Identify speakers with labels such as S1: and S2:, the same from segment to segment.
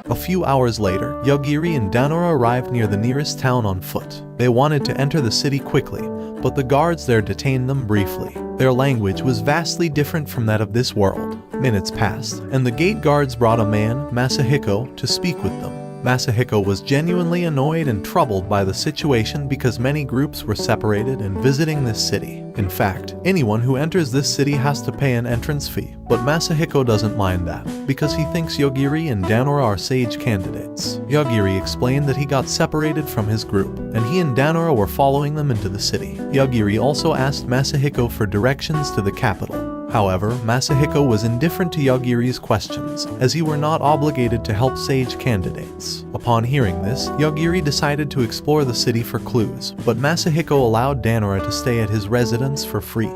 S1: A few hours later, Yogiri and Danora arrived near the nearest town on foot. They wanted to enter the city quickly, but the guards there detained them briefly. Their language was vastly different from that of this world. Minutes passed, and the gate guards brought a man, Masahiko, to speak with them. Masahiko was genuinely annoyed and troubled by the situation because many groups were separated and visiting this city. In fact, anyone who enters this city has to pay an entrance fee, but Masahiko doesn't mind that, because he thinks Yogiri and Danora are sage candidates. Yogiri explained that he got separated from his group, and he and Danora were following them into the city. Yogiri also asked Masahiko for directions to the capital. However, Masahiko was indifferent to Yogiri's questions, as he were not obligated to help sage candidates. Upon hearing this, Yogiri decided to explore the city for clues, but Masahiko allowed Danora to stay at his residence for free.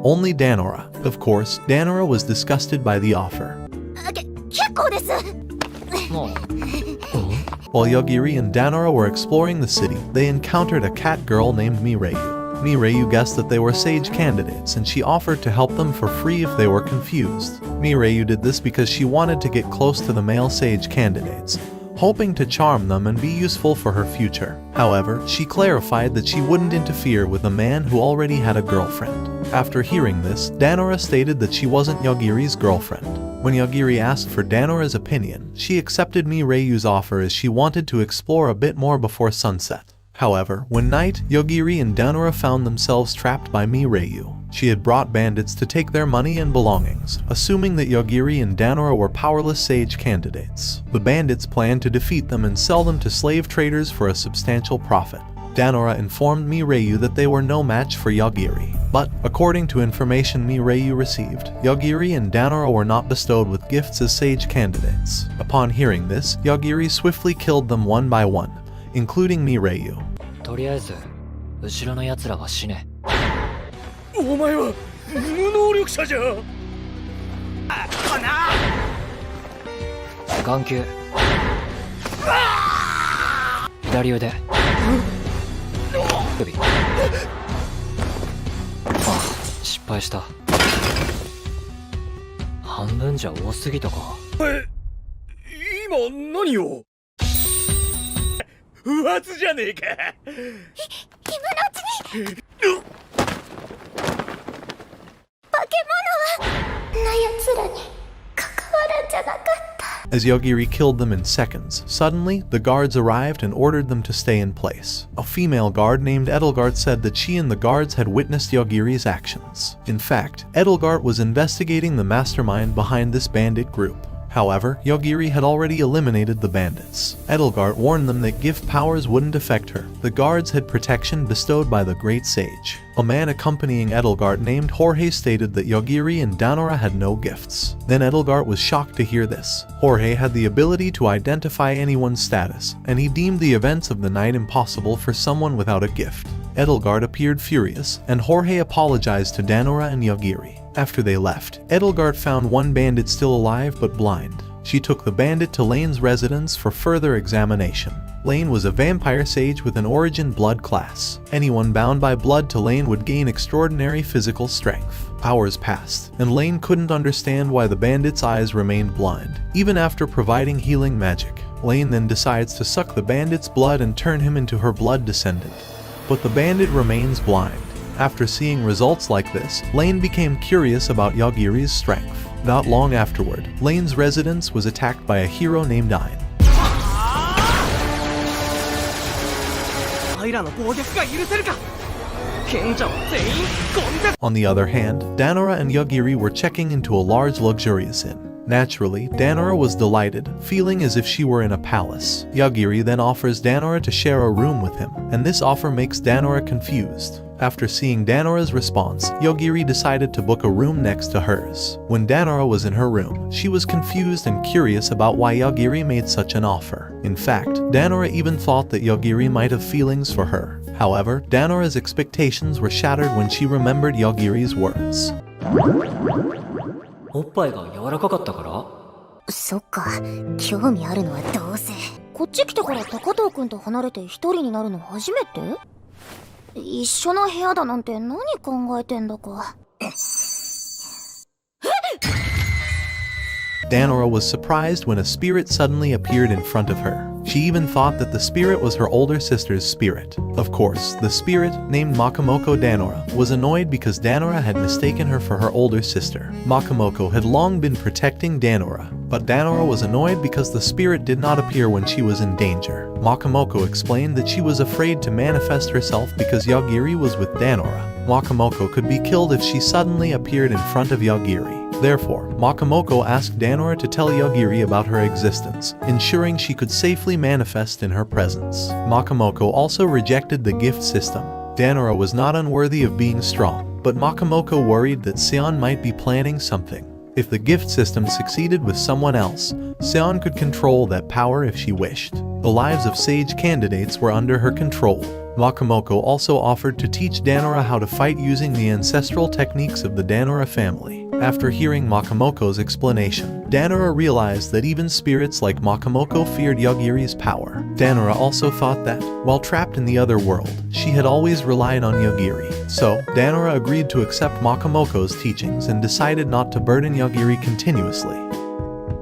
S1: Only Danora. Of course, Danora was disgusted by the offer. While Yogiri and Danora were exploring the city, they encountered a cat girl named Mireyu. Mireyu guessed that they were sage candidates, and she offered to help them for free if they were confused. Mireyu did this because she wanted to get close to the male sage candidates, hoping to charm them and be useful for her future. However, she clarified that she wouldn't interfere with a man who already had a girlfriend. After hearing this, Danora stated that she wasn't Yogiri's girlfriend. When Yogiri asked for Danora's opinion, she accepted Mireyu's offer as she wanted to explore a bit more before sunset. However, one night, Yogiri and Danora found themselves trapped by Mireyu. She had brought bandits to take their money and belongings, assuming that Yogiri and Danora were powerless sage candidates. The bandits planned to defeat them and sell them to slave traders for a substantial profit. Danora informed Mireyu that they were no match for Yogiri. But, according to information Mireyu received, Yogiri and Danora were not bestowed with gifts as sage candidates. Upon hearing this, Yogiri swiftly killed them one by one, including Mireyu.
S2: とりあえず後ろの奴らは死ね。
S3: お前は無能力者じゃ。
S2: 眼球。左腕。首。失敗した。半分じゃ多すぎたか。
S3: 今何を？不発じゃねえか。今のうちに。化け物はな奴らに関わるんじゃなかった。
S1: As Yogiri killed them in seconds, suddenly, the guards arrived and ordered them to stay in place. A female guard named Edelgard said that she and the guards had witnessed Yogiri's actions. In fact, Edelgard was investigating the mastermind behind this bandit group. However, Yogiri had already eliminated the bandits. Edelgard warned them that gift powers wouldn't affect her. The guards had protection bestowed by the Great Sage. A man accompanying Edelgard named Jorge stated that Yogiri and Danora had no gifts. Then Edelgard was shocked to hear this. Jorge had the ability to identify anyone's status, and he deemed the events of the night impossible for someone without a gift. Edelgard appeared furious, and Jorge apologized to Danora and Yogiri. After they left, Edelgard found one bandit still alive but blind. She took the bandit to Lane's residence for further examination. Lane was a vampire sage with an origin blood class. Anyone bound by blood to Lane would gain extraordinary physical strength. Hours passed, and Lane couldn't understand why the bandit's eyes remained blind, even after providing healing magic. Lane then decides to suck the bandit's blood and turn him into her blood descendant. But the bandit remains blind. After seeing results like this, Lane became curious about Yogiri's strength. Not long afterward, Lane's residence was attacked by a hero named Ain. On the other hand, Danora and Yogiri were checking into a large luxurious inn. Naturally, Danora was delighted, feeling as if she were in a palace. Yogiri then offers Danora to share a room with him, and this offer makes Danora confused. After seeing Danora's response, Yogiri decided to book a room next to hers. When Danora was in her room, she was confused and curious about why Yogiri made such an offer. In fact, Danora even thought that Yogiri might have feelings for her. However, Danora's expectations were shattered when she remembered Yogiri's words.
S2: おっぱいが柔らかかったから？
S4: そっか、興味あるのはどうせ。こっち来てから高藤君と離れて一人になるの初めて？一緒の部屋だなんて何考えてんだか。
S1: Danora was surprised when a spirit suddenly appeared in front of her. She even thought that the spirit was her older sister's spirit. Of course, the spirit, named Makamoko Danora, was annoyed because Danora had mistaken her for her older sister. Makamoko had long been protecting Danora, but Danora was annoyed because the spirit did not appear when she was in danger. Makamoko explained that she was afraid to manifest herself because Yagiri was with Danora. Makamoko could be killed if she suddenly appeared in front of Yagiri. Therefore, Makamoko asked Danora to tell Yagiri about her existence, ensuring she could safely manifest in her presence. Makamoko also rejected the gift system. Danora was not unworthy of being strong, but Makamoko worried that Seon might be planning something. If the gift system succeeded with someone else, Seon could control that power if she wished. The lives of sage candidates were under her control. Makamoko also offered to teach Danora how to fight using the ancestral techniques of the Danora family. After hearing Makamoko's explanation, Danora realized that even spirits like Makamoko feared Yagiri's power. Danora also thought that, while trapped in the other world, she had always relied on Yagiri. So, Danora agreed to accept Makamoko's teachings and decided not to burden Yagiri continuously.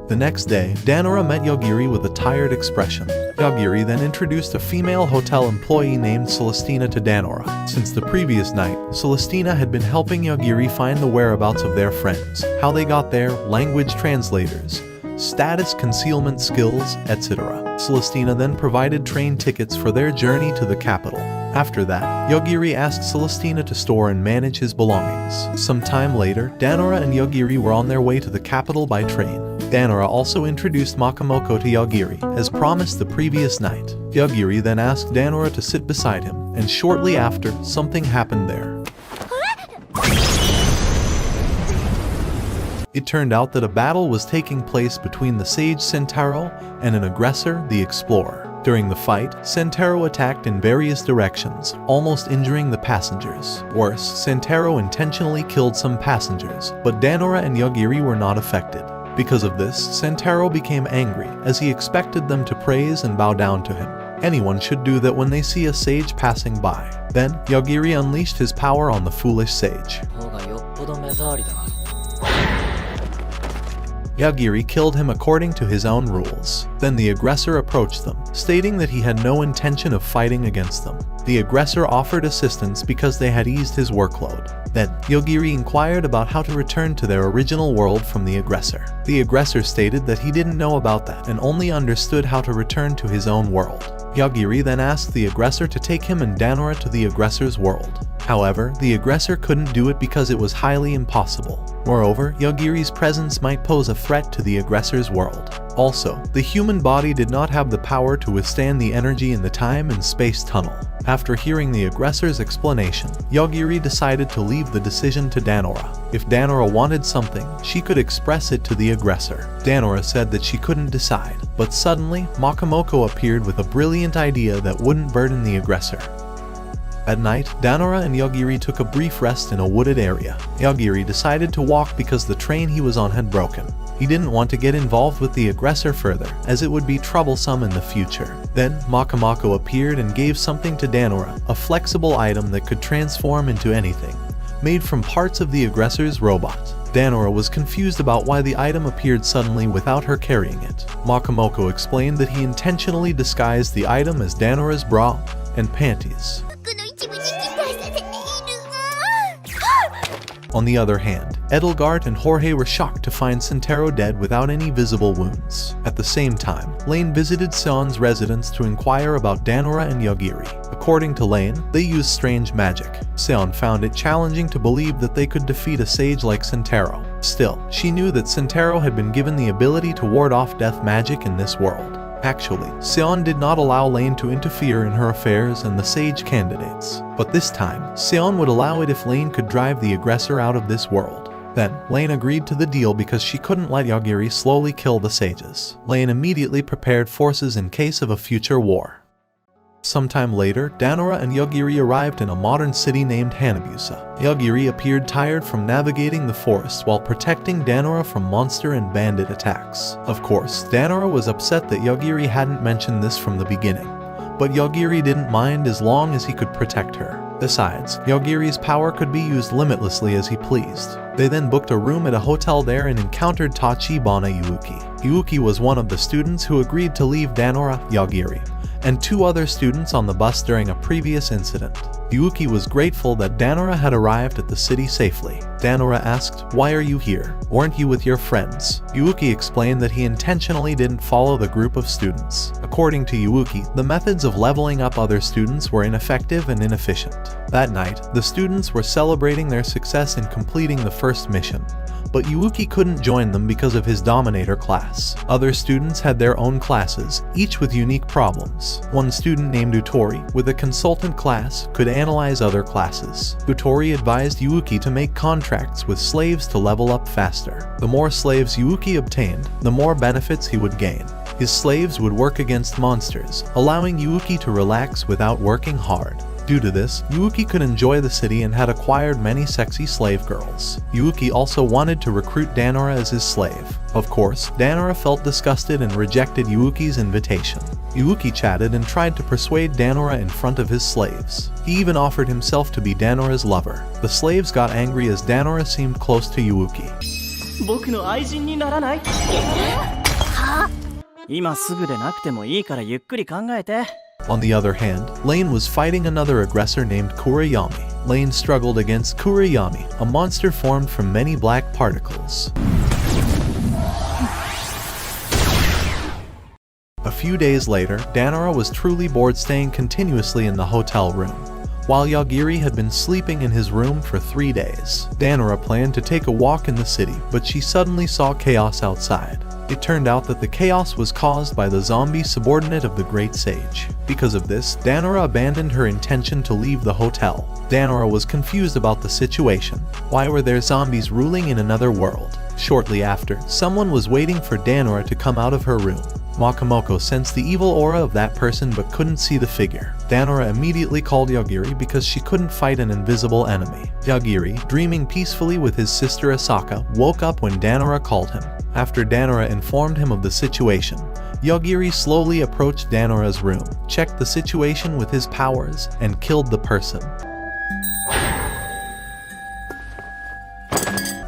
S1: The next day, Danora met Yagiri with a tired expression. Yagiri then introduced a female hotel employee named Celestina to Danora. Since the previous night, Celestina had been helping Yagiri find the whereabouts of their friends, how they got there, language translators, status concealment skills, etc. Celestina then provided train tickets for their journey to the capital. After that, Yagiri asked Celestina to store and manage his belongings. Some time later, Danora and Yagiri were on their way to the capital by train. Danora also introduced Makamoko to Yagiri, as promised the previous night. Yagiri then asked Danora to sit beside him, and shortly after, something happened there. It turned out that a battle was taking place between the sage Sentaro and an aggressor, the explorer. During the fight, Sentaro attacked in various directions, almost injuring the passengers. Worse, Sentaro intentionally killed some passengers, but Danora and Yagiri were not affected. Because of this, Sentaro became angry, as he expected them to praise and bow down to him. Anyone should do that when they see a sage passing by. Then, Yagiri unleashed his power on the foolish sage.
S2: 方がよっぽど目障りだ。
S1: Yagiri killed him according to his own rules. Then the aggressor approached them, stating that he had no intention of fighting against them. The aggressor offered assistance because they had eased his workload. Then, Yagiri inquired about how to return to their original world from the aggressor. The aggressor stated that he didn't know about that and only understood how to return to his own world. Yagiri then asked the aggressor to take him and Danora to the aggressor's world. However, the aggressor couldn't do it because it was highly impossible. Moreover, Yagiri's presence might pose a threat to the aggressor's world. Also, the human body did not have the power to withstand the energy in the time and space tunnel. After hearing the aggressor's explanation, Yagiri decided to leave the decision to Danora. If Danora wanted something, she could express it to the aggressor. Danora said that she couldn't decide, but suddenly, Makamoko appeared with a brilliant idea that wouldn't burden the aggressor. At night, Danora and Yagiri took a brief rest in a wooded area. Yagiri decided to walk because the train he was on had broken. He didn't want to get involved with the aggressor further, as it would be troublesome in the future. Then, Makamoko appeared and gave something to Danora, a flexible item that could transform into anything, made from parts of the aggressor's robot. Danora was confused about why the item appeared suddenly without her carrying it. Makamoko explained that he intentionally disguised the item as Danora's bra and panties. On the other hand, Edelgard and Jorge were shocked to find Sentaro dead without any visible wounds. At the same time, Lane visited Seon's residence to inquire about Danora and Yagiri. According to Lane, they used strange magic. Seon found it challenging to believe that they could defeat a sage like Sentaro. Still, she knew that Sentaro had been given the ability to ward off death magic in this world. Actually, Seon did not allow Lane to interfere in her affairs and the sage candidates. But this time, Seon would allow it if Lane could drive the aggressor out of this world. Then, Lane agreed to the deal because she couldn't let Yagiri slowly kill the sages. Lane immediately prepared forces in case of a future war. Sometime later, Danora and Yagiri arrived in a modern city named Hanabusa. Yagiri appeared tired from navigating the forest while protecting Danora from monster and bandit attacks. Of course, Danora was upset that Yagiri hadn't mentioned this from the beginning, but Yagiri didn't mind as long as he could protect her. Besides, Yogiri's power could be used limitlessly as he pleased. They then booked a room at a hotel there and encountered Tachibana Yuuki. Yuuki was one of the students who agreed to leave Danora, Yogiri, and 2 other students on the bus during a previous incident. Yuuki was grateful that Danora had arrived at the city safely. Danora asked, "Why are you here? Weren't you with your friends?" Yuuki explained that he intentionally didn't follow the group of students. According to Yuuki, the methods of leveling up other students were ineffective and inefficient. That night, the students were celebrating their success in completing the first mission. But Yuuki couldn't join them because of his dominator class. Other students had their own classes, each with unique problems. One student named Utori, with a consultant class, could analyze other classes. Utori advised Yuuki to make contracts with slaves to level up faster. The more slaves Yuuki obtained, the more benefits he would gain. His slaves would work against monsters, allowing Yuuki to relax without working hard. Due to this, Yuuki could enjoy the city and had acquired many sexy slave girls. Yuuki also wanted to recruit Danora as his slave. Of course, Danora felt disgusted and rejected Yuuki's invitation. Yuuki chatted and tried to persuade Danora in front of his slaves. He even offered himself to be Danora's lover. The slaves got angry as Danora seemed close to Yuuki.
S2: 僕の愛人にならない？今すぐでなくてもいいからゆっくり考えて。
S1: On the other hand, Lane was fighting another aggressor named Kurayami. Lane struggled against Kurayami, a monster formed from many black particles. A few days later, Danora was truly bored staying continuously in the hotel room. While Yogiri had been sleeping in his room for 3 days, Danora planned to take a walk in the city, but she suddenly saw chaos outside. It turned out that the chaos was caused by the zombie subordinate of the Great Sage. Because of this, Danora abandoned her intention to leave the hotel. Danora was confused about the situation. Why were there zombies ruling in another world? Shortly after, someone was waiting for Danora to come out of her room. Makamoko sensed the evil aura of that person but couldn't see the figure. Danora immediately called Yogiri because she couldn't fight an invisible enemy. Yogiri, dreaming peacefully with his sister Asaka, woke up when Danora called him. After Danora informed him of the situation, Yogiri slowly approached Danora's room, checked the situation with his powers, and killed the person.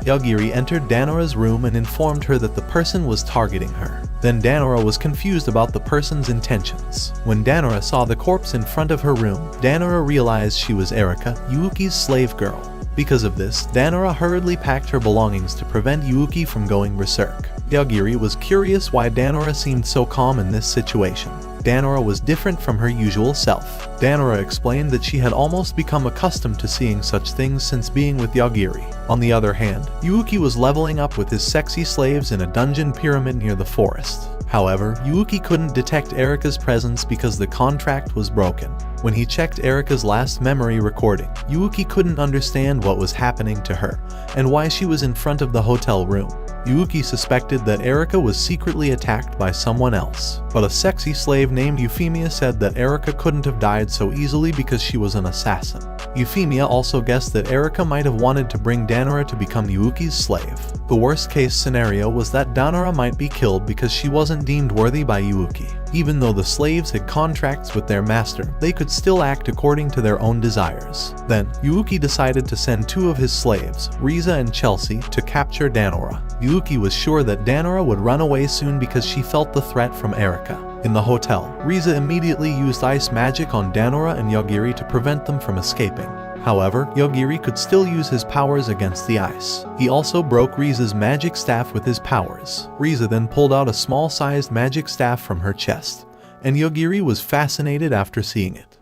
S1: Yogiri entered Danora's room and informed her that the person was targeting her. Then Danora was confused about the person's intentions. When Danora saw the corpse in front of her room, Danora realized she was Erika, Yuuki's slave girl. Because of this, Danora hurriedly packed her belongings to prevent Yuuki from going berserk. Yogiri was curious why Danora seemed so calm in this situation. Danora was different from her usual self. Danora explained that she had almost become accustomed to seeing such things since being with Yogiri. On the other hand, Yuuki was leveling up with his sexy slaves in a dungeon pyramid near the forest. However, Yuuki couldn't detect Erika's presence because the contract was broken. When he checked Erika's last memory recording, Yuuki couldn't understand what was happening to her and why she was in front of the hotel room. Yuuki suspected that Erika was secretly attacked by someone else, but a sexy slave named Euphemia said that Erika couldn't have died so easily because she was an assassin. Euphemia also guessed that Erika might have wanted to bring Danora to become Yuuki's slave. The worst case scenario was that Danora might be killed because she wasn't deemed worthy by Yuuki. Even though the slaves had contracts with their master, they could still act according to their own desires. Then, Yuuki decided to send 2 of his slaves, Riza and Chelsea, to capture Danora. Yuuki was sure that Danora would run away soon because she felt the threat from Erika. In the hotel, Riza immediately used ice magic on Danora and Yogiri to prevent them from escaping. However, Yogiri could still use his powers against the ice. He also broke Riza's magic staff with his powers. Riza then pulled out a small-sized magic staff from her chest, and Yogiri was fascinated after seeing it.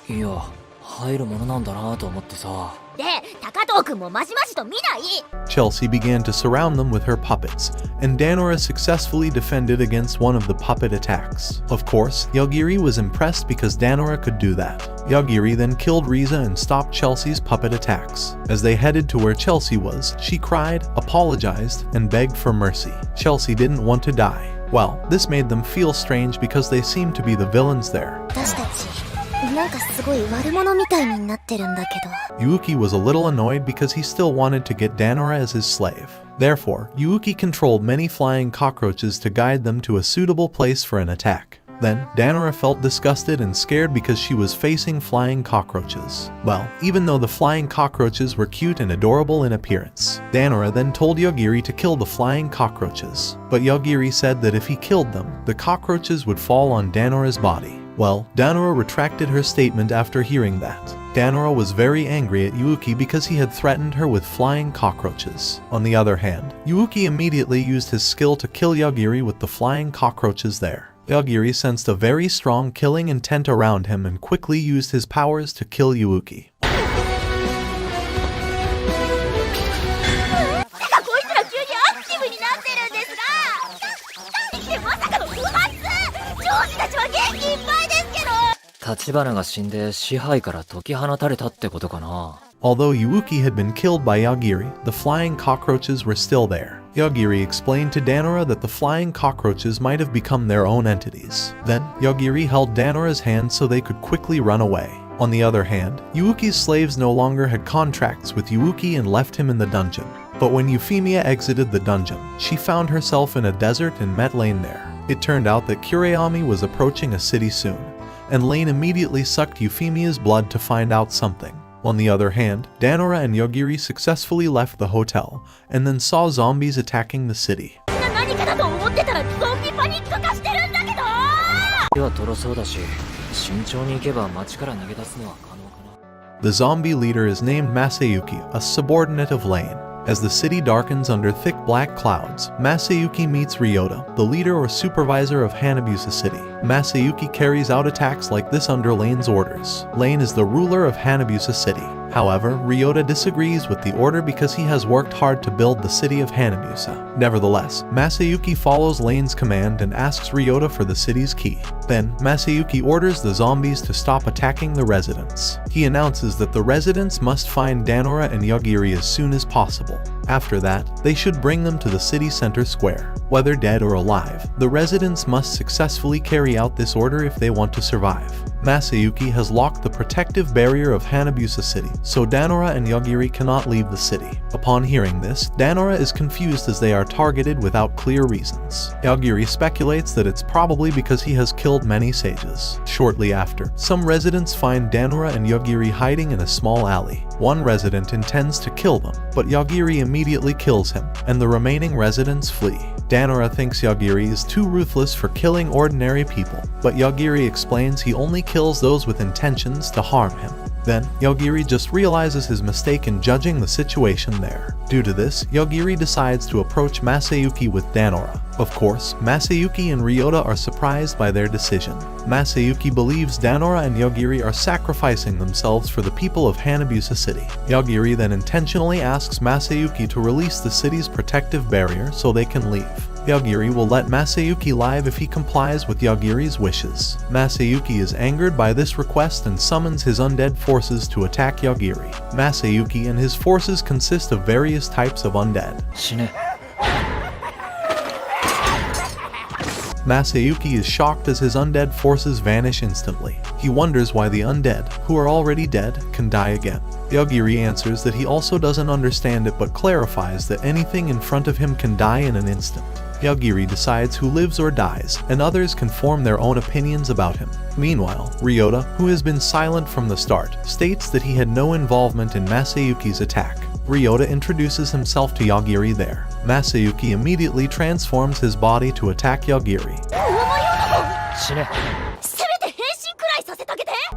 S2: いや、入るものなんだなと思ってさ。
S4: で、高藤くんもまじまじと見ない？
S1: Chelsea began to surround them with her puppets, and Danora successfully defended against one of the puppet attacks. Of course, Yogiri was impressed because Danora could do that. Yogiri then killed Riza and stopped Chelsea's puppet attacks. As they headed to where Chelsea was, she cried, apologized, and begged for mercy. Chelsea didn't want to die. Well, this made them feel strange because they seemed to be the villains there.
S4: 私たちなんかすごい悪者みたいになってるんだけど。
S1: Yuuki was a little annoyed because he still wanted to get Danora as his slave. Therefore, Yuuki controlled many flying cockroaches to guide them to a suitable place for an attack. Then, Danora felt disgusted and scared because she was facing flying cockroaches. Well, even though the flying cockroaches were cute and adorable in appearance, Danora then told Yogiri to kill the flying cockroaches. But Yogiri said that if he killed them, the cockroaches would fall on Danora's body. Well, Danora retracted her statement after hearing that. Danora was very angry at Yuuki because he had threatened her with flying cockroaches. On the other hand, Yuuki immediately used his skill to kill Yogiri with the flying cockroaches there. Yogiri sensed a very strong killing intent around him and quickly used his powers to kill Yuuki. Although Yuuki had been killed by Yogiri, the flying cockroaches were still there. Yogiri explained to Danora that the flying cockroaches might have become their own entities. Then, Yogiri held Danora's hand so they could quickly run away. On the other hand, Yuuki's slaves no longer had contracts with Yuuki and left him in the dungeon. But when Euphemia exited the dungeon, she found herself in a desert and met Lane there. It turned out that Kureami was approaching a city soon, and Lane immediately sucked Euphemia's blood to find out something. On the other hand, Danora and Yogiri successfully left the hotel, and then saw zombies attacking the city. The zombie leader is named Masayuki, a subordinate of Lane. As the city darkens under thick black clouds, Masayuki meets Ryota, the leader or supervisor of Hanabusa City. Masayuki carries out attacks like this under Lane's orders. Lane is the ruler of Hanabusa City. However, Ryota disagrees with the order because he has worked hard to build the city of Hanabusa. Nevertheless, Masayuki follows Lane's command and asks Ryota for the city's key. Then, Masayuki orders the zombies to stop attacking the residents. He announces that the residents must find Danora and Yogiri as soon as possible. After that, they should bring them to the city center square. Whether dead or alive, the residents must successfully carry out this order if they want to survive. Masayuki has locked the protective barrier of Hanabusa City, so Danora and Yogiri cannot leave the city. Upon hearing this, Danora is confused as they are targeted without clear reasons. Yogiri speculates that it's probably because he has killed many sages. Shortly after, some residents find Danora and Yogiri hiding in a small alley. One resident intends to kill them, but Yogiri immediately kills him, and the remaining residents flee. Danora thinks Yogiri is too ruthless for killing ordinary people, but Yogiri explains he only kills those with intentions to harm him. Then, Yogiri just realizes his mistake in judging the situation there. Due to this, Yogiri decides to approach Masayuki with Danora. Of course, Masayuki and Ryota are surprised by their decision. Masayuki believes Danora and Yogiri are sacrificing themselves for the people of Hanabusa City. Yogiri then intentionally asks Masayuki to release the city's protective barrier so they can leave. Yogiri will let Masayuki live if he complies with Yogiri's wishes. Masayuki is angered by this request and summons his undead forces to attack Yogiri. Masayuki and his forces consist of various types of undead. Masayuki is shocked as his undead forces vanish instantly. He wonders why the undead, who are already dead, can die again. Yogiri answers that he also doesn't understand it but clarifies that anything in front of him can die in an instant. Yogiri decides who lives or dies, and others can form their own opinions about him. Meanwhile, Ryota, who has been silent from the start, states that he had no involvement in Masayuki's attack. Ryota introduces himself to Yogiri there. Masayuki immediately transforms his body to attack Yogiri.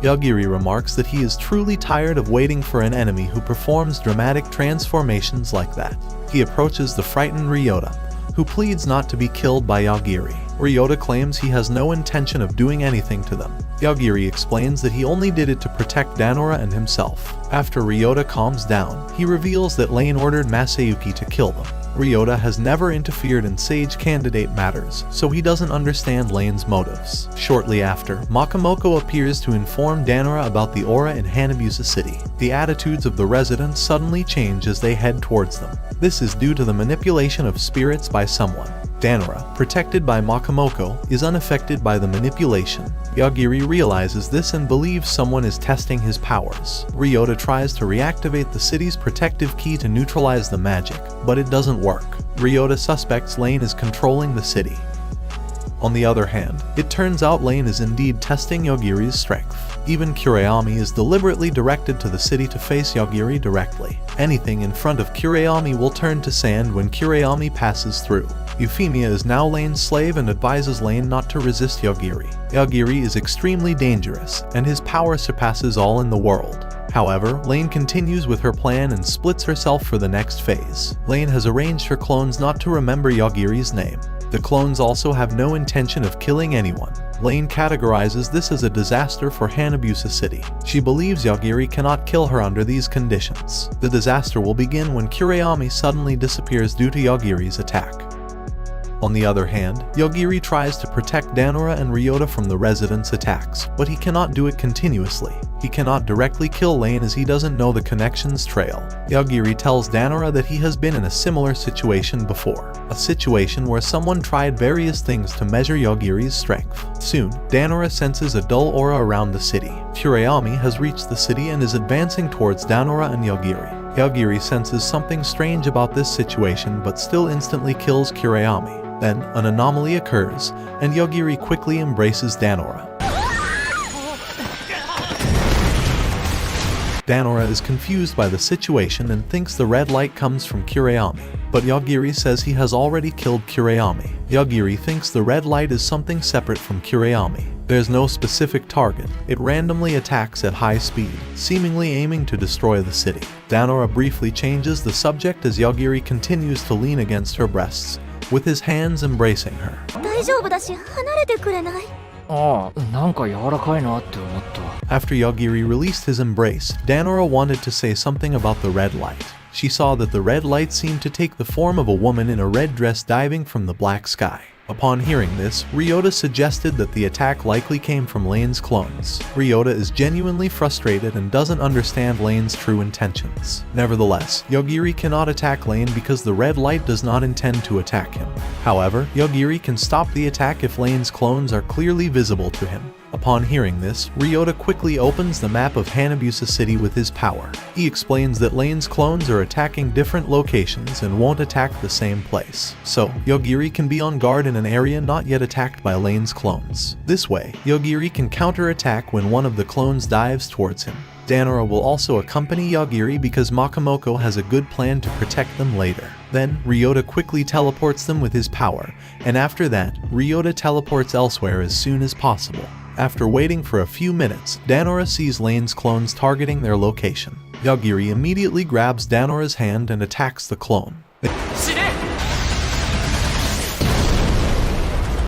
S1: Yogiri remarks that he is truly tired of waiting for an enemy who performs dramatic transformations like that. He approaches the frightened Ryota, who pleads not to be killed by Yogiri. Ryota claims he has no intention of doing anything to them. Yogiri explains that he only did it to protect Danora and himself. After Ryota calms down, he reveals that Lane ordered Masayuki to kill them. Ryota has never interfered in Sage candidate matters, so he doesn't understand Lane's motives. Shortly after, Makamoko appears to inform Danora about the aura in Hanabusa City. The attitudes of the residents suddenly change as they head towards them. This is due to the manipulation of spirits by someone. Danora, protected by Makamoko, is unaffected by the manipulation. Yogiri realizes this and believes someone is testing his powers. Ryota tries to reactivate the city's protective key to neutralize the magic, but it doesn't work. Ryota suspects Lane is controlling the city. On the other hand, it turns out Lane is indeed testing Yogiri's strength. Even Kurayami is deliberately directed to the city to face Yogiri directly. Anything in front of Kurayami will turn to sand when Kurayami passes through. Euphemia is now Lane's slave and advises Lane not to resist Yogiri. Yogiri is extremely dangerous, and his power surpasses all in the world. However, Lane continues with her plan and splits herself for the next phase. Lane has arranged her clones not to remember Yogiri's name. The clones also have no intention of killing anyone. Lane categorizes this as a disaster for Hanabusa City. She believes Yogiri cannot kill her under these conditions. The disaster will begin when Kurayami suddenly disappears due to Yogiri's attack. On the other hand, Yogiri tries to protect Danora and Ryota from the residents' attacks, but he cannot do it continuously. He cannot directly kill Lane as he doesn't know the connections trail. Yogiri tells Danora that he has been in a similar situation before, a situation where someone tried various things to measure Yogiri's strength. Soon, Danora senses a dull aura around the city. Kurayami has reached the city and is advancing towards Danora and Yogiri. Yogiri senses something strange about this situation but still instantly kills Kurayami. Then, an anomaly occurs, and Yogiri quickly embraces Danora. Danora is confused by the situation and thinks the red light comes from Kurayami, but Yogiri says he has already killed Kurayami. Yogiri thinks the red light is something separate from Kurayami. There's no specific target. It randomly attacks at high speed, seemingly aiming to destroy the city. Danora briefly changes the subject as Yogiri continues to lean against her breasts, with his hands embracing her.
S4: 大丈夫だし離れてくれない？
S2: ああ、なんか柔らかいなって思った。
S1: After Yogiri released his embrace, Danora wanted to say something about the red light. She saw that the red light seemed to take the form of a woman in a red dress diving from the black sky. Upon hearing this, Ryota suggested that the attack likely came from Lane's clones. Ryota is genuinely frustrated and doesn't understand Lane's true intentions. Nevertheless, Yogiri cannot attack Lane because the red light does not intend to attack him. However, Yogiri can stop the attack if Lane's clones are clearly visible to him. Upon hearing this, Ryota quickly opens the map of Hanabusa City with his power. He explains that Lane's clones are attacking different locations and won't attack the same place. So, Yogiri can be on guard in an area not yet attacked by Lane's clones. This way, Yogiri can counter-attack when one of the clones dives towards him. Danora will also accompany Yogiri because Makamoko has a good plan to protect them later. Then, Ryota quickly teleports them with his power, and after that, Ryota teleports elsewhere as soon as possible. After waiting for a few minutes, Danora sees Lane's clones targeting their location. Yogiri immediately grabs Danora's hand and attacks the clone.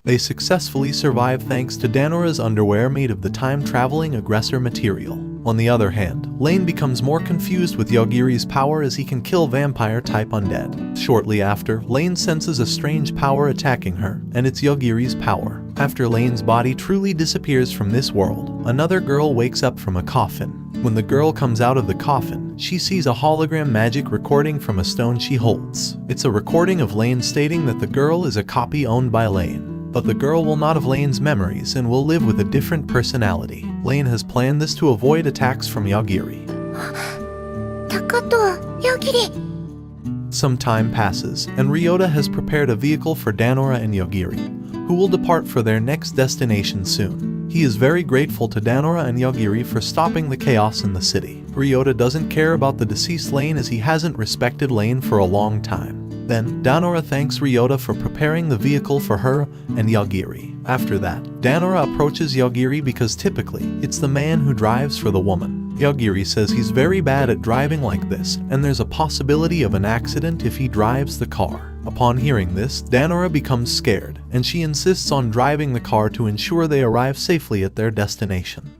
S1: They successfully survive thanks to Danora's underwear made of the time-traveling aggressor material. On the other hand, Lane becomes more confused with Yogiri's power as he can kill vampire-type undead. Shortly after, Lane senses a strange power attacking her, and it's Yogiri's power. After Lane's body truly disappears from this world, another girl wakes up from a coffin. When the girl comes out of the coffin, she sees a hologram magic recording from a stone she holds. It's a recording of Lane stating that the girl is a copy owned by Lane. But the girl will not have Lane's memories and will live with a different personality. Lane has planned this to avoid attacks from Yogiri.
S4: Takato, Yogiri.
S1: Some time passes, and Ryota has prepared a vehicle for Danora and Yogiri, who will depart for their next destination soon. He is very grateful to Danora and Yogiri for stopping the chaos in the city. Ryota doesn't care about the deceased Lane as he hasn't respected Lane for a long time. Then, Danora thanks Ryota for preparing the vehicle for her and Yogiri. After that, Danora approaches Yogiri because typically, it's the man who drives for the woman. Yogiri says he's very bad at driving like this, and there's a possibility of an accident if he drives the car. Upon hearing this, Danora becomes scared, and she insists on driving the car to ensure they arrive safely at their destination.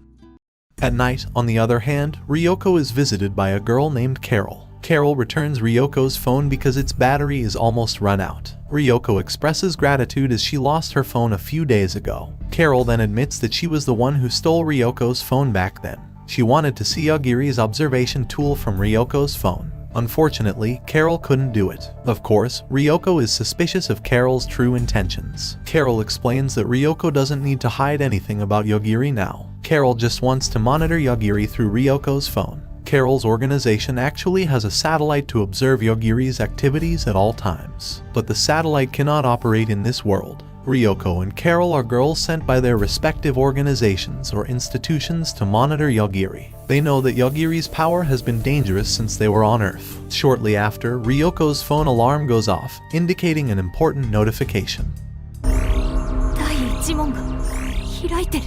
S1: At night, on the other hand, Ryoko is visited by a girl named Carol. Carol returns Ryoko's phone because its battery is almost run out. Ryoko expresses gratitude as she lost her phone a few days ago. Carol then admits that she was the one who stole Ryoko's phone back then. She wanted to see Yogiri's observation tool from Ryoko's phone. Unfortunately, Carol couldn't do it. Of course, Ryoko is suspicious of Carol's true intentions. Carol explains that Ryoko doesn't need to hide anything about Yogiri now. Carol just wants to monitor Yogiri through Ryoko's phone. Carol's organization actually has a satellite to observe Yogiri's activities at all times. But the satellite cannot operate in this world, Ryoko and Carol are girls sent by their respective organizations or institutions to monitor Yagiri. They know that Yagiri's power has been dangerous since they were on Earth. Shortly after, Ryoko's phone alarm goes off, indicating an important notification.
S3: 第一門が開いてる。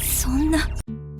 S3: そんな。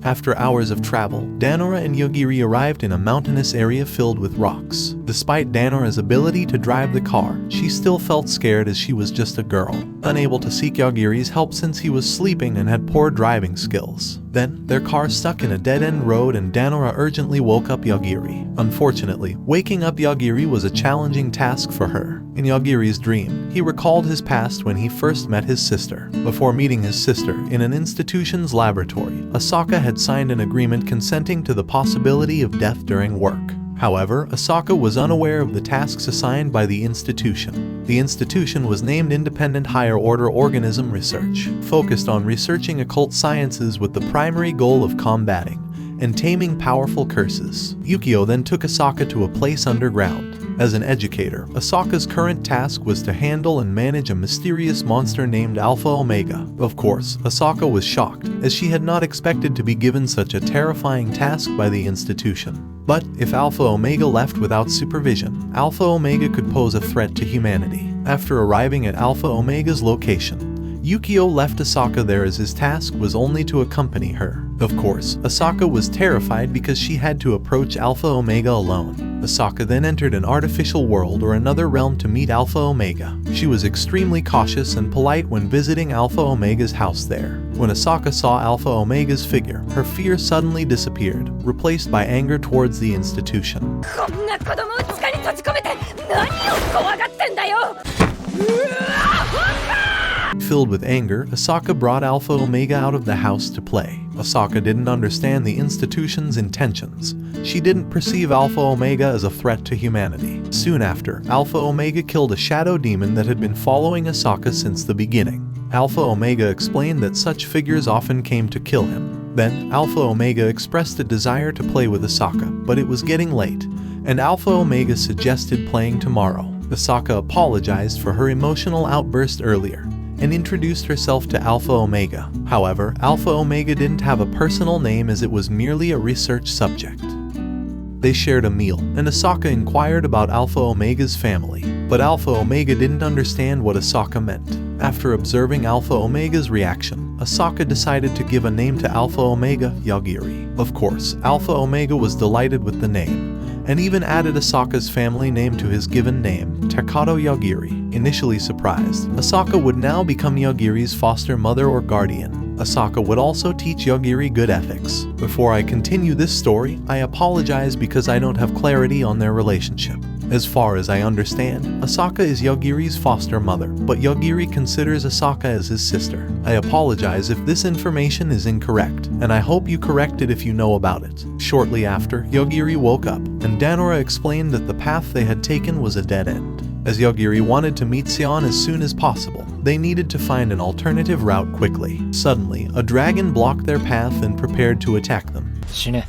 S1: After hours of travel, Danora and Yagiri arrived in a mountainous area filled with rocks. Despite Danora's ability to drive the car, she still felt scared as she was just a girl, unable to seek Yagiri's help since he was sleeping and had poor driving skills. Then, their car stuck in a dead-end road and Danora urgently woke up Yagiri. Unfortunately, waking up Yagiri was a challenging task for her. In Yagiri's dream, he recalled his past when he first met his sister. Before meeting his sister, in an institution's laboratory, Asaka had signed an agreement consenting to the possibility of death during work. However, Asaka was unaware of the tasks assigned by the institution. The institution was named Independent Higher Order Organism Research, focused on researching occult sciences with the primary goal of combating and taming powerful curses. Yukio then took Asaka to a place underground. As an educator, Asaka's current task was to handle and manage a mysterious monster named Alpha Omega. Of course, Asaka was shocked, as she had not expected to be given such a terrifying task by the institution. But if Alpha Omega left without supervision, Alpha Omega could pose a threat to humanity. After arriving at Alpha Omega's location, Yukio left Asaka there as his task was only to accompany her. Of course, Asaka was terrified because she had to approach Alpha Omega alone. Asaka then entered an artificial world or another realm to meet Alpha Omega. She was extremely cautious and polite when visiting Alpha Omega's house there. When Asaka saw Alpha Omega's figure, her fear suddenly disappeared, replaced by anger towards the institution.
S3: こんな子供を地下に閉じ込めて何を怖がってんだよ。
S1: Filled with anger, Asaka brought Alpha Omega out of the house to play. Asaka didn't understand the institution's intentions. She didn't perceive Alpha Omega as a threat to humanity. Soon after, Alpha Omega killed a shadow demon that had been following Asaka since the beginning. Alpha Omega explained that such figures often came to kill him. Then, Alpha Omega expressed a desire to play with Asaka, but it was getting late, and Alpha Omega suggested playing tomorrow. Asaka apologized for her emotional outburst earlier and introduced herself to Alpha Omega. However, Alpha Omega didn't have a personal name as it was merely a research subject. They shared a meal, and Asaka inquired about Alpha Omega's family, but Alpha Omega didn't understand what Asaka meant. After observing Alpha Omega's reaction, Asaka decided to give a name to Alpha Omega, Yagiri. Of course, Alpha Omega was delighted with the name, and even added Asaka's family name to his given name, Takato Yagiri. Initially surprised, Asaka would now become Yagiri's foster mother or guardian. Asaka would also teach Yagiri good ethics. Before I continue this story, I apologize because I don't have clarity on their relationship. As far as I understand, Asaka is Yagiri's foster mother, but Yagiri considers Asaka as his sister. I apologize if this information is incorrect, and I hope you correct it if you know about it. Shortly after, Yagiri woke up, and Danora explained that the path they had taken was a dead end. As Yagiri wanted to meet Sion as soon as possible, they needed to find an alternative route quickly. Suddenly, a dragon blocked their path and prepared to attack them.
S2: 死ね。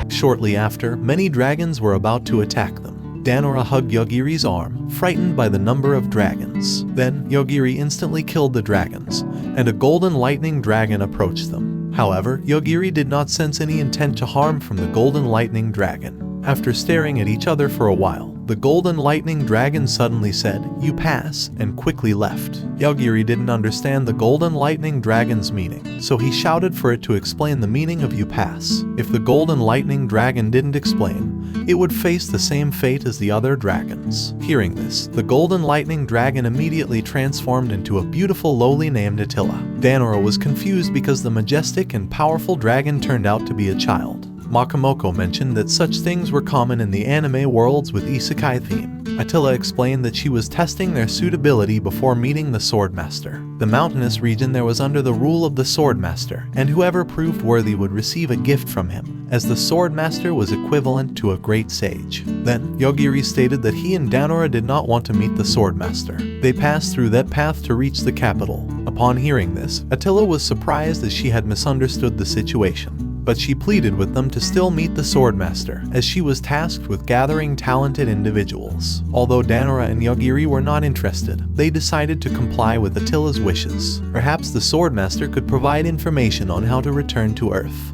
S1: Shortly after, many dragons were about to attack them. Danora hugged Yagiri's arm, frightened by the number of dragons. Then, Yagiri instantly killed the dragons, and a golden lightning dragon approached them. However, Yagiri did not sense any intent to harm from the golden lightning dragon. After staring at each other for a while, the golden lightning dragon suddenly said, "You pass," and quickly left. Yagiri didn't understand the golden lightning dragon's meaning, so he shouted for it to explain the meaning of "you pass." If the golden lightning dragon didn't explain, it would face the same fate as the other dragons. Hearing this, the golden lightning dragon immediately transformed into a beautiful lowly named Attila. Danora was confused because the majestic and powerful dragon turned out to be a child. Makamoko mentioned that such things were common in the anime worlds with isekai theme. Attila explained that she was testing their suitability before meeting the Swordmaster. The mountainous region there was under the rule of the Swordmaster, and whoever proved worthy would receive a gift from him, as the Swordmaster was equivalent to a great sage. Then, Yagiri stated that he and Danora did not want to meet the Swordmaster. They passed through that path to reach the capital. Upon hearing this, Attila was surprised as she had misunderstood the situation. but she pleaded with them to still meet the Swordmaster, as she was tasked with gathering talented individuals. Although Danora and Yagiri were not interested, they decided to comply with Attila's wishes. Perhaps the Swordmaster could provide information on how to return to Earth.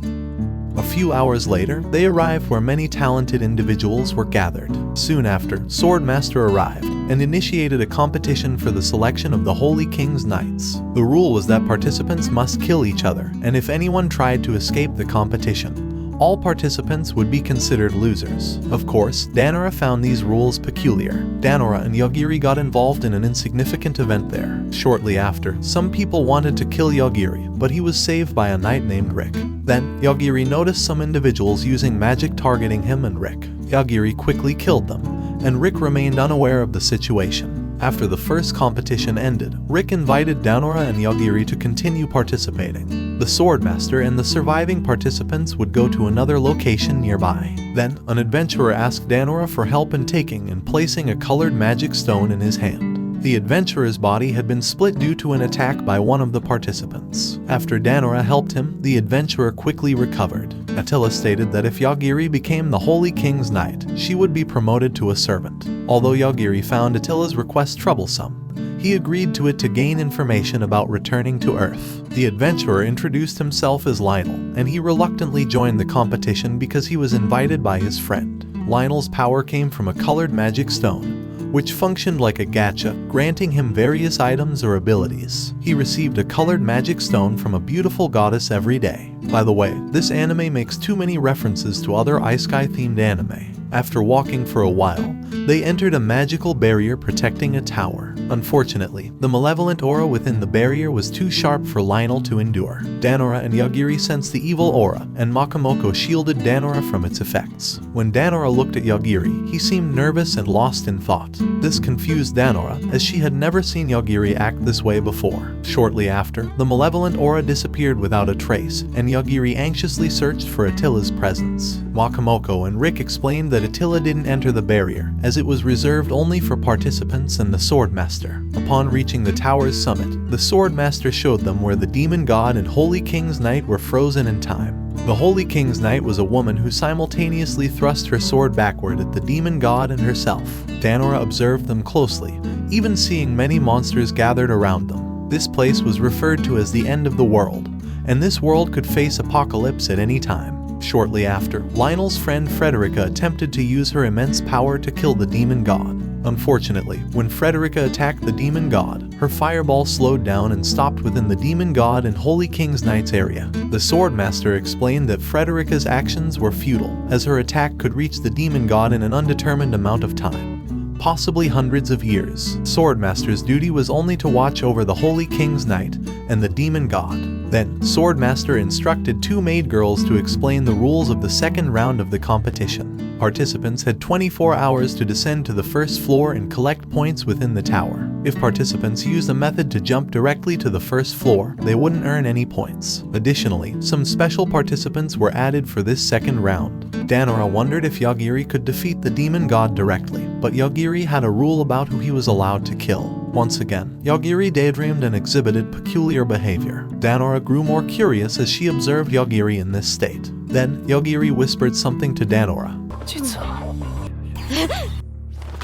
S1: A few hours later, they arrived where many talented individuals were gathered. Soon after, Swordmaster arrived and initiated a competition for the selection of the Holy King's Knights. The rule was that participants must kill each other, and if anyone tried to escape the competition, all participants would be considered losers. Of course, Danora found these rules peculiar. Danora and Yagiri got involved in an insignificant event there. Shortly after, some people wanted to kill Yagiri, but he was saved by a knight named Rick. Then, Yagiri noticed some individuals using magic targeting him and Rick. Yagiri quickly killed them, and Rick remained unaware of the situation. After the first competition ended, Rick invited Danora and Yagiri to continue participating. The Swordmaster and the surviving participants would go to another location nearby. Then, an adventurer asked Danora for help in taking and placing a colored magic stone in his hand. The adventurer's body had been split due to an attack by one of the participants. After Danora helped him, the adventurer quickly recovered. Attila stated that if Yagiri became the Holy King's Knight, she would be promoted to a servant. Although Yagiri found Attila's request troublesome, he agreed to it to gain information about returning to Earth. The adventurer introduced himself as Lionel, and he reluctantly joined the competition because he was invited by his friend. Lionel's power came from a colored magic stone, which functioned like a gacha, granting him various items or abilities. He received a colored magic stone from a beautiful goddess every day. By the way, this anime makes too many references to other isekai-themed anime. After walking for a while, they entered a magical barrier protecting a tower. Unfortunately, the malevolent aura within the barrier was too sharp for Lionel to endure. Danora and Yagiri sensed the evil aura, and Makamoko shielded Danora from its effects. When Danora looked at Yagiri, he seemed nervous and lost in thought. This confused Danora, as she had never seen Yagiri act this way before. Shortly after, the malevolent aura disappeared without a trace, and Yagiri anxiously searched for Attila's presence. Makamoko and Rick explained that Attila didn't enter the barrier, as it was reserved only for participants and the Swordmaster. Upon reaching the tower's summit, the Swordmaster showed them where the Demon God and Holy King's Knight were frozen in time. The Holy King's Knight was a woman who simultaneously thrust her sword backward at the Demon God and herself. Danora observed them closely, even seeing many monsters gathered around them. This place was referred to as the end of the world, and this world could face apocalypse at any time. Shortly after, Lionel's friend Frederica attempted to use her immense power to kill the Demon God. Unfortunately, when Frederica attacked the Demon God, her fireball slowed down and stopped within the Demon God and Holy King's Knight's area. The Swordmaster explained that Frederica's actions were futile, as her attack could reach the Demon God in an undetermined amount of time, possibly hundreds of years. Swordmaster's duty was only to watch over the Holy King's Knight and the Demon God. Then, Swordmaster instructed two maid girls to explain the rules of the second round of the competition. Participants had 24 hours to descend to the first floor and collect points within the tower. If participants used a method to jump directly to the first floor, they wouldn't earn any points. Additionally, some special participants were added for this second round. Danora wondered if Yagiri could defeat the Demon God directly, but Yagiri had a rule about who he was allowed to kill. Once again, Yagiri daydreamed and exhibited peculiar behavior. Danora grew more curious as she observed Yagiri in this state. Then, Yagiri whispered something to Danora.
S2: 実は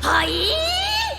S3: はい